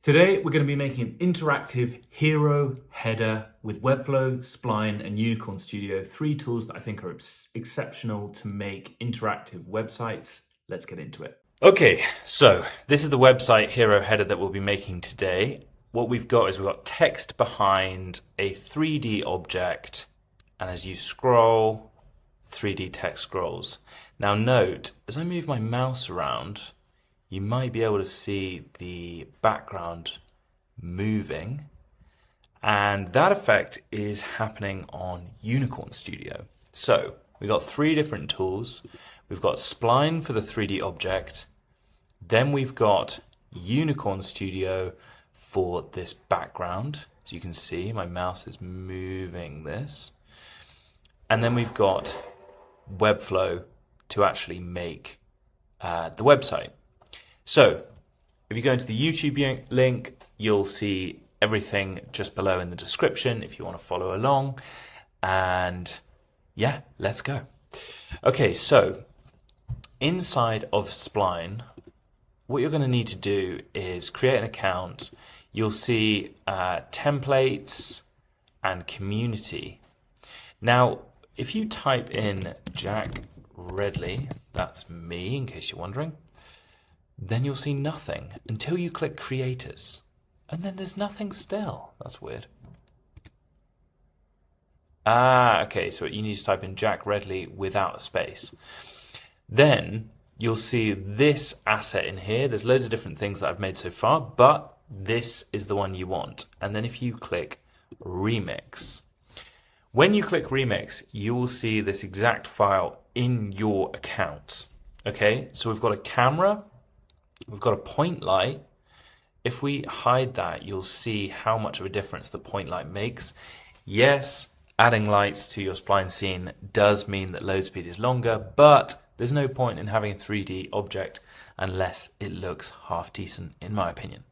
Today, we're going to be making an interactive hero header with Webflow, Spline, and Unicorn Studio, three tools that I think are exceptional to make interactive websites. Let's get into it. Okay, so this is the website hero header that we'll be making today. What we've got is we've got text behind a 3D object, and as you scroll, 3D text scrolls. Now note, as I move my mouse around, you might be able to see the background moving, and that effect is happening on Unicorn Studio. So we've got three different tools. We've got Spline for the 3D object, then we've got Unicorn Studio for this background. As you can see, my mouse is moving this, and then we've got Webflow to actually make the website. So if you go into the YouTube link, you'll see everything just below in the description if you want to follow along. And yeah, let's go. Okay, so inside of Spline, what you're going to need to do is create an account. You'll see templates and community. Now, if you type in Jack Redley, that's me in case you're wondering, then you'll see nothing until you click creators, and then there's nothing still. That's weird. Okay, so you need to type in Jack Redley without a space. Then you'll see this asset in here. There's loads of different things that I've made so far, but this is the one you want. And then if you click remix, when you click remix, you will see this exact file in your account. Okay, so we've got a camera, we've got a point light. If we hide that, you'll see how much of a difference the point light makes. Yes, adding lights to your Spline scene does mean that load speed is longer, but there's no point in having a 3D object unless it looks half decent, in my opinion.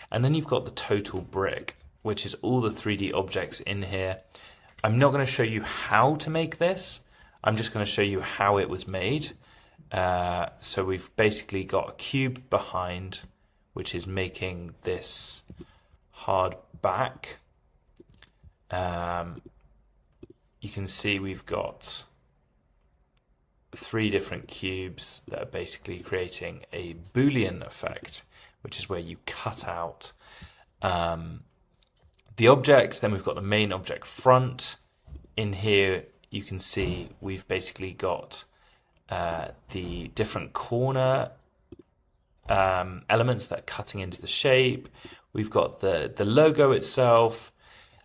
And then you've got the total brick, which is all the 3D objects in here. I'm not going to show you how to make this. I'm just going to show you how it was made. So we've basically got a cube behind, which is making this hard back. You can see we've got three different cubes that are basically creating a Boolean effect, which is where you cut out the objects. Then we've got the main object front. In here, you can see we've basically got the different corner elements that are cutting into the shape. We've got the logo itself.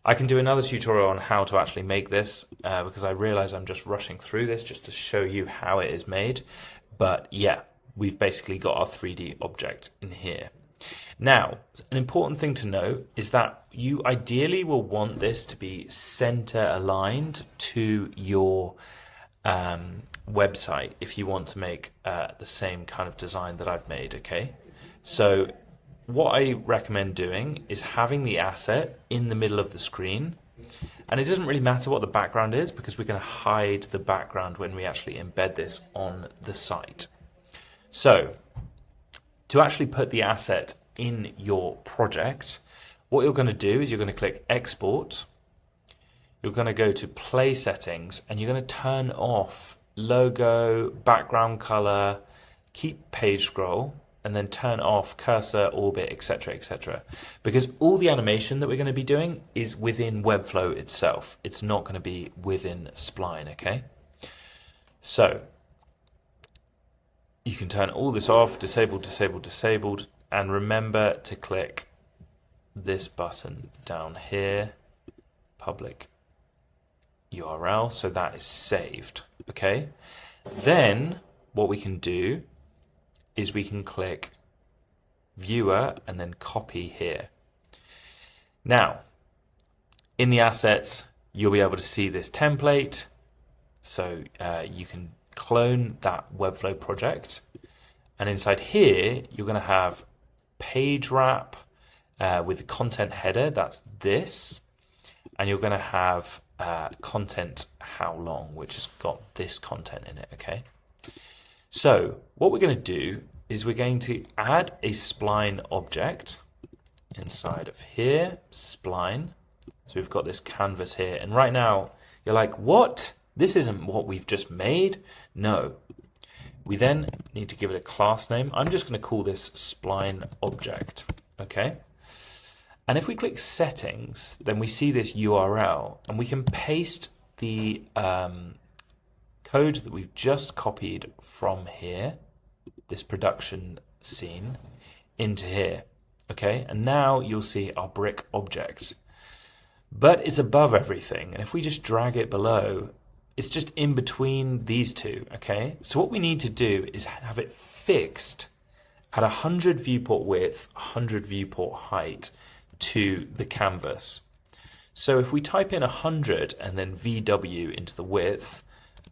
I can do another tutorial on how to actually make this because I realize I'm just rushing through this just to show you how it is made. But yeah, we've basically got our 3D object in here. Now, an important thing to note is that you ideally will want this to be center aligned to your website if you want to make the same kind of design that I've made, okay? So what I recommend doing is having the asset in the middle of the screen, and it doesn't really matter what the background is because we're going to hide the background when we actually embed this on the site. So to actually put the asset in your project, what you're going to do is you're going to click export. You're going to go to play settings and you're going to turn off logo, background color, keep page scroll, and then turn off cursor, orbit, etc., etc. Because all the animation that we're going to be doing is within Webflow itself. It's not going to be within Spline, okay? So you can turn all this off, disabled, disabled, disabled, and remember to click this button down here, public URL, so that is saved, okay? Then what we can do is we can click viewer and then copy here. Now, in the assets, you'll be able to see this template, so you can clone that Webflow project, and inside here, you're going to have page wrap with the content header, that's this, and you're going to have content how long, which has got this content in it, okay? So what we're going to do is we're going to add a spline object inside of here, Spline. So we've got this canvas here, and right now you're like, what? This isn't what we've just made. No. We then need to give it a class name. I'm just going to call this Spline object, okay? And if we click settings, then we see this URL, and we can paste the code that we've just copied from here, this production scene, into here, okay? And now you'll see our brick object. But it's above everything, and if we just drag it below, it's just in between these two, okay? So what we need to do is have it fixed at 100 viewport width, 100 viewport height to the canvas. So if we type in 100 and then VW into the width,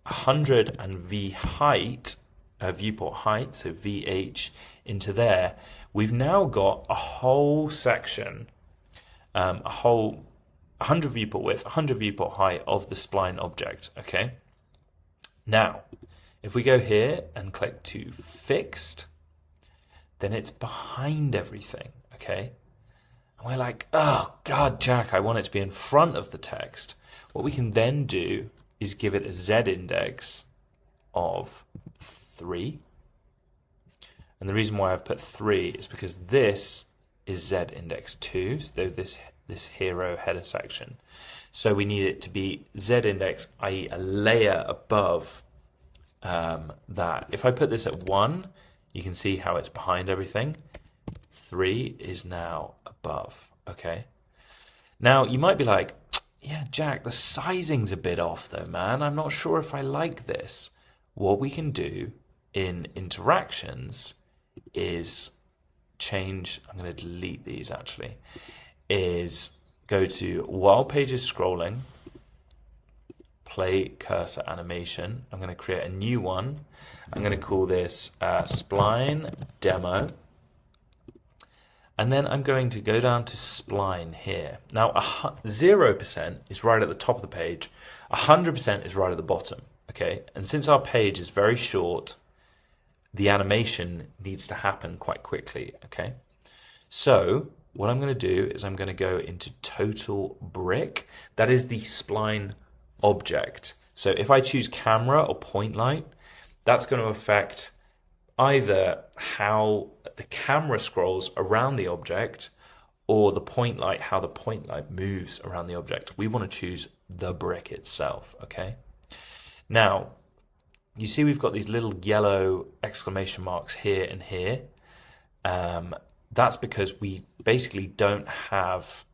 100 and V height, viewport height, so VH into there, we've now got a whole section, a whole 100 viewport width, 100 viewport height of the spline object, okay? Now, if we go here and click to fixed, then it's behind everything, okay? And we're like, oh God, Jack, I want it to be in front of the text. What we can then do is give it a Z index of 3. And the reason why I've put 3 is because this is Z index 2, so this hero header section. So we need it to be Z index, i.e. a layer above that. If I put this at 1, you can see how it's behind everything. 3 is now above, okay? Now, you might be like, yeah, Jack, the sizing's a bit off though, man. I'm not sure if I like this. What we can do in interactions is change, I'm going to delete these actually, is go to while page is scrolling, play cursor animation. I'm going to create a new one. I'm going to call this Spline Demo. And then I'm going to go down to Spline here. Now, 0% is right at the top of the page. 100% is right at the bottom, okay? And since our page is very short, the animation needs to happen quite quickly, okay? So what I'm going to do is I'm going to go into total brick. That is the spline object. So if I choose camera or point light, that's going to affect either how the camera scrolls around the object or the point light, how the point light moves around the object. We want to choose the brick itself, okay? Now, you see we've got these little yellow exclamation marks here and here. That's because we basically don't have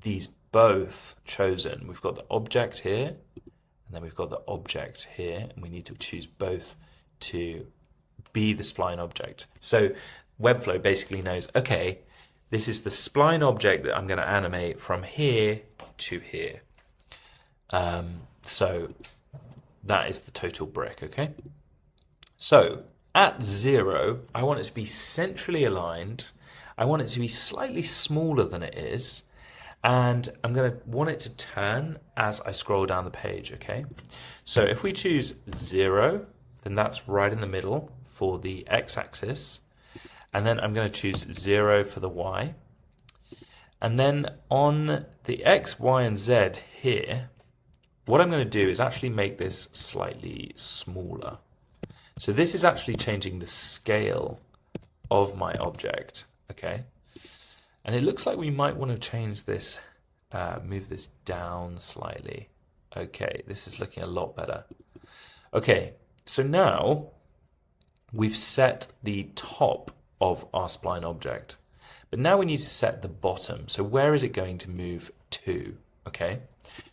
these both chosen. We've got the object here, and then we've got the object here, and we need to choose both to be the spline object. So Webflow basically knows, okay, this is the spline object that I'm going to animate from here to here. So that is the total brick, okay? So at 0, I want it to be centrally aligned. I want it to be slightly smaller than it is. And I'm going to want it to turn as I scroll down the page, okay? So if we choose 0, then that's right in the middle for the x-axis. And then I'm going to choose 0 for the y. And then on the x, y, and z here, what I'm going to do is actually make this slightly smaller. So this is actually changing the scale of my object, okay? And it looks like we might want to change this, move this down slightly. Okay, this is looking a lot better. Okay, so now we've set the top of our spline object, but now we need to set the bottom. So where is it going to move to? Okay,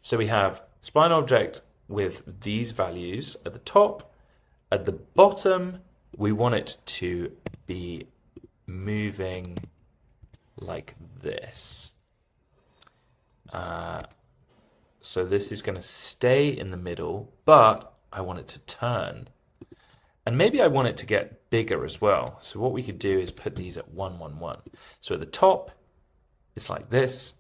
so we have spline object with these values at the top. At the bottom, we want it to be moving like this. So this is going to stay in the middle, but I want it to turn. And maybe I want it to get bigger as well. So what we could do is put these at 1, 1, 1. So at the top, it's like this.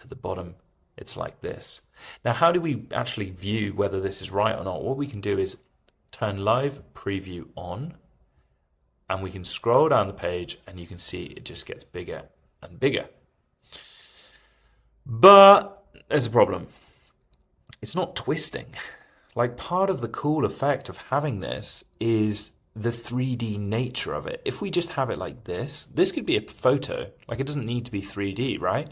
At the bottom, it's like this. Now, how do we actually view whether this is right or not? What we can do is turn live preview on, and we can scroll down the page and you can see it just gets bigger and bigger. But there's a problem. It's not twisting. Like, part of the cool effect of having this is the 3D nature of it. If we just have it like this could be a photo. Like, it doesn't need to be 3D, right?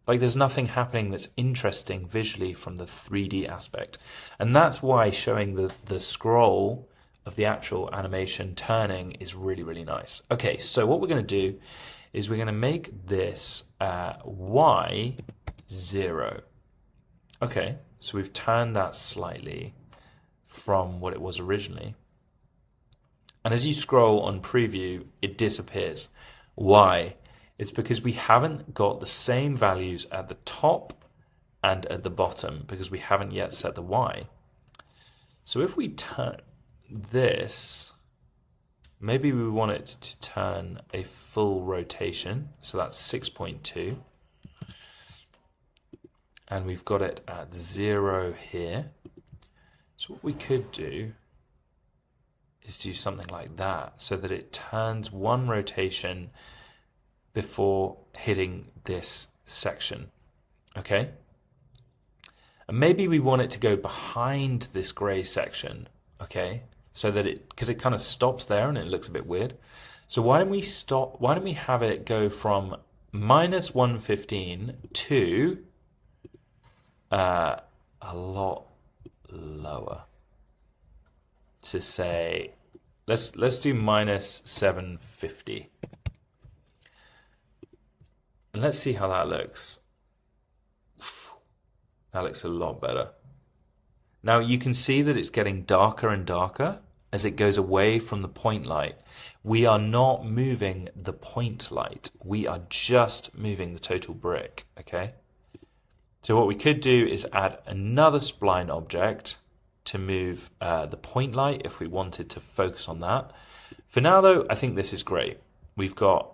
Like, there's nothing happening that's interesting visually from the 3D aspect. And that's why showing the scroll of the actual animation turning is really, really nice. Okay, so what we're going to do is we're going to make this Y 0. Okay, so we've turned that slightly from what it was originally. And as you scroll on preview, it disappears. Why? It's because we haven't got the same values at the top and at the bottom because we haven't yet set the Y. So if we turn this, maybe we want it to turn a full rotation. So that's 6.2. And we've got it at 0 here. So what we could do is do something like that so that it turns one rotation before hitting this section. Okay? And maybe we want it to go behind this gray section. Okay? So that because it kind of stops there and it looks a bit weird. So why don't we have it go from minus 115 to a lot lower, to say let's do minus 750, and let's see how that looks. That looks a lot better. Now you can see that it's getting darker and darker as it goes away from the point light. We are not moving the point light, we are just moving the total brick. Okay, so what we could do is add another spline object to move the point light if we wanted to focus on that. For now though, I think this is great. We've got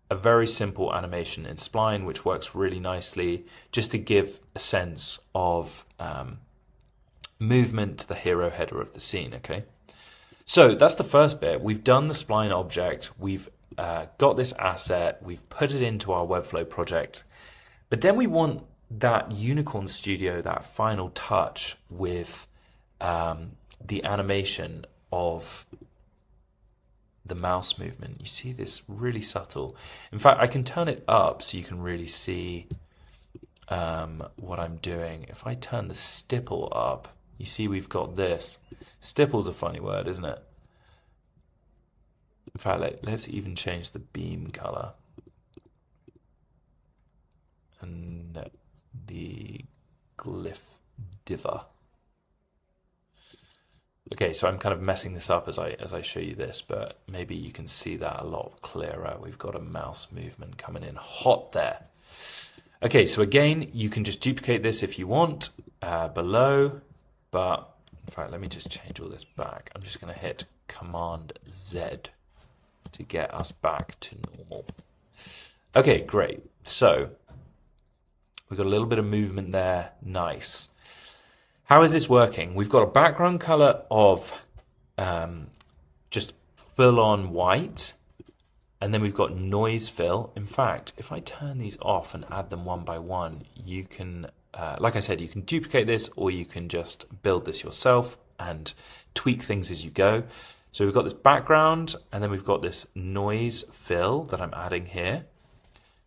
a very simple animation in Spline which works really nicely just to give a sense of movement to the hero header of the scene. Okay, so that's the first bit. We've done the Spline object, we've got this asset, we've put it into our Webflow project, but then we want that Unicorn Studio, that final touch with the animation of the mouse movement. You see this really subtle. In fact, I can turn it up so you can really see what I'm doing. If I turn the stipple up, you see we've got this. Stipple's a funny word, isn't it? In fact, let's even change the beam color. And the glyph diver. Okay, so I'm kind of messing this up as I show you this, but maybe you can see that a lot clearer. We've got a mouse movement coming in hot there. Okay, so again, you can just duplicate this if you want below, but in fact, let me just change all this back. I'm just going to hit Command Z to get us back to normal. Okay, great. So we've got a little bit of movement there. Nice. How is this working? We've got a background color of just full-on white, and then we've got noise fill. In fact, if I turn these off and add them one by one, you can, like I said, you can duplicate this or you can just build this yourself and tweak things as you go. So we've got this background, and then we've got this noise fill that I'm adding here.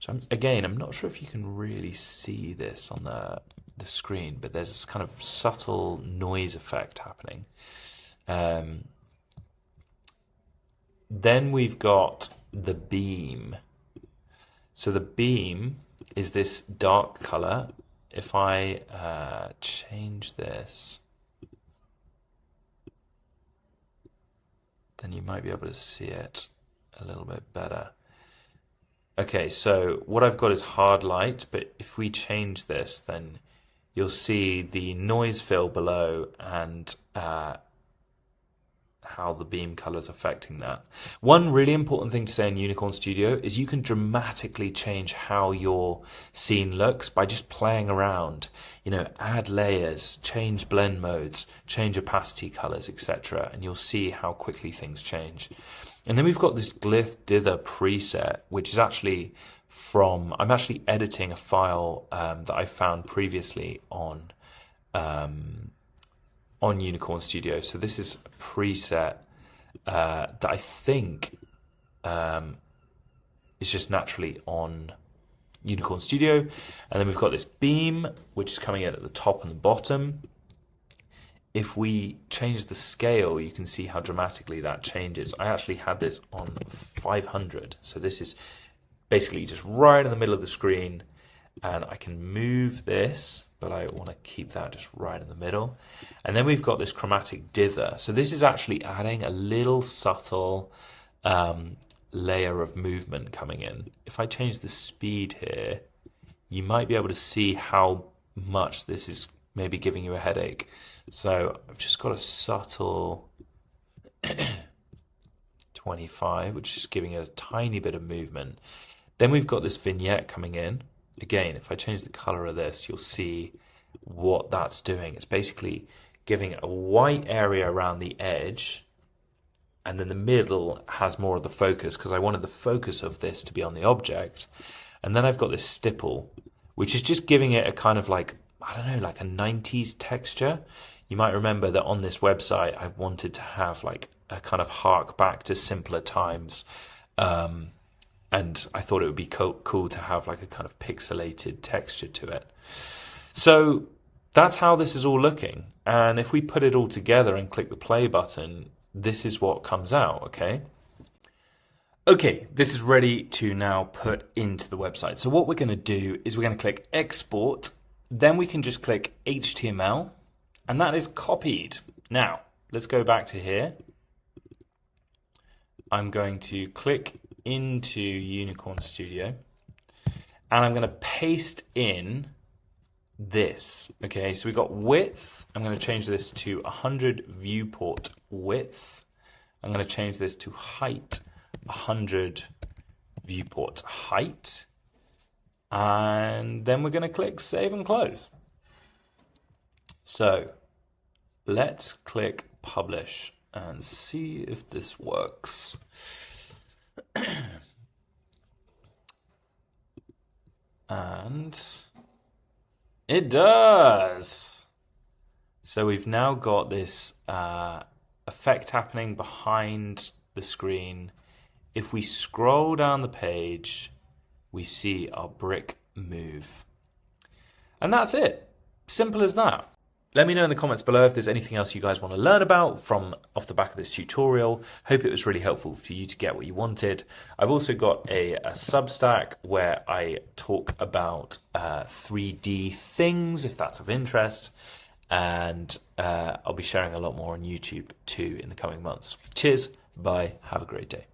So I'm not sure if you can really see this on the screen, but there's this kind of subtle noise effect happening. Then we've got the beam. So the beam is this dark color. If I change this, then you might be able to see it a little bit better. Okay, so what I've got is hard light, but if we change this, then you'll see the noise fill below and how the beam color is affecting that. One really important thing to say in Unicorn Studio is you can dramatically change how your scene looks by just playing around. You know, add layers, change blend modes, change opacity colors, etc. And you'll see how quickly things change. And then we've got this glyph dither preset, which is actually I'm actually editing a file that I found previously on Unicorn Studio. So this is a preset that I think is just naturally on Unicorn Studio. And then we've got this beam, which is coming in at the top and the bottom. If we change the scale, you can see how dramatically that changes. I actually had this on 500. So this is basically just right in the middle of the screen. And I can move this, but I want to keep that just right in the middle. And then we've got this chromatic dither. So this is actually adding a little subtle layer of movement coming in. If I change the speed here, you might be able to see how much this is maybe giving you a headache. So I've just got a subtle 25, which is giving it a tiny bit of movement. Then we've got this vignette coming in. Again, if I change the color of this, you'll see what that's doing. It's basically giving a white area around the edge, and then the middle has more of the focus, because I wanted the focus of this to be on the object. And then I've got this stipple, which is just giving it a kind of like, I don't know, like a 90s texture. You might remember that on this website, I wanted to have like a kind of hark back to simpler times. And I thought it would be cool to have like a kind of pixelated texture to it. So that's how this is all looking. And if we put it all together and click the play button, this is what comes out, okay? Okay, this is ready to now put into the website. So what we're going to do is we're going to click export. Then we can just click HTML, and that is copied. Now, let's go back to here. I'm going to click into Unicorn Studio, and I'm going to paste in this. Okay, so we've got width. I'm going to change this to 100 viewport width. I'm going to change this to height, 100 viewport height. And then we're going to click save and close. So let's click publish and see if this works. And it does. So we've now got this effect happening behind the screen. If we scroll down the page, we see our brick move. And that's it. Simple as that. Let me know in the comments below if there's anything else you guys want to learn about from off the back of this tutorial. Hope it was really helpful for you to get what you wanted. I've also got a Substack where I talk about 3D things, if that's of interest. And I'll be sharing a lot more on YouTube too in the coming months. Cheers, bye, have a great day.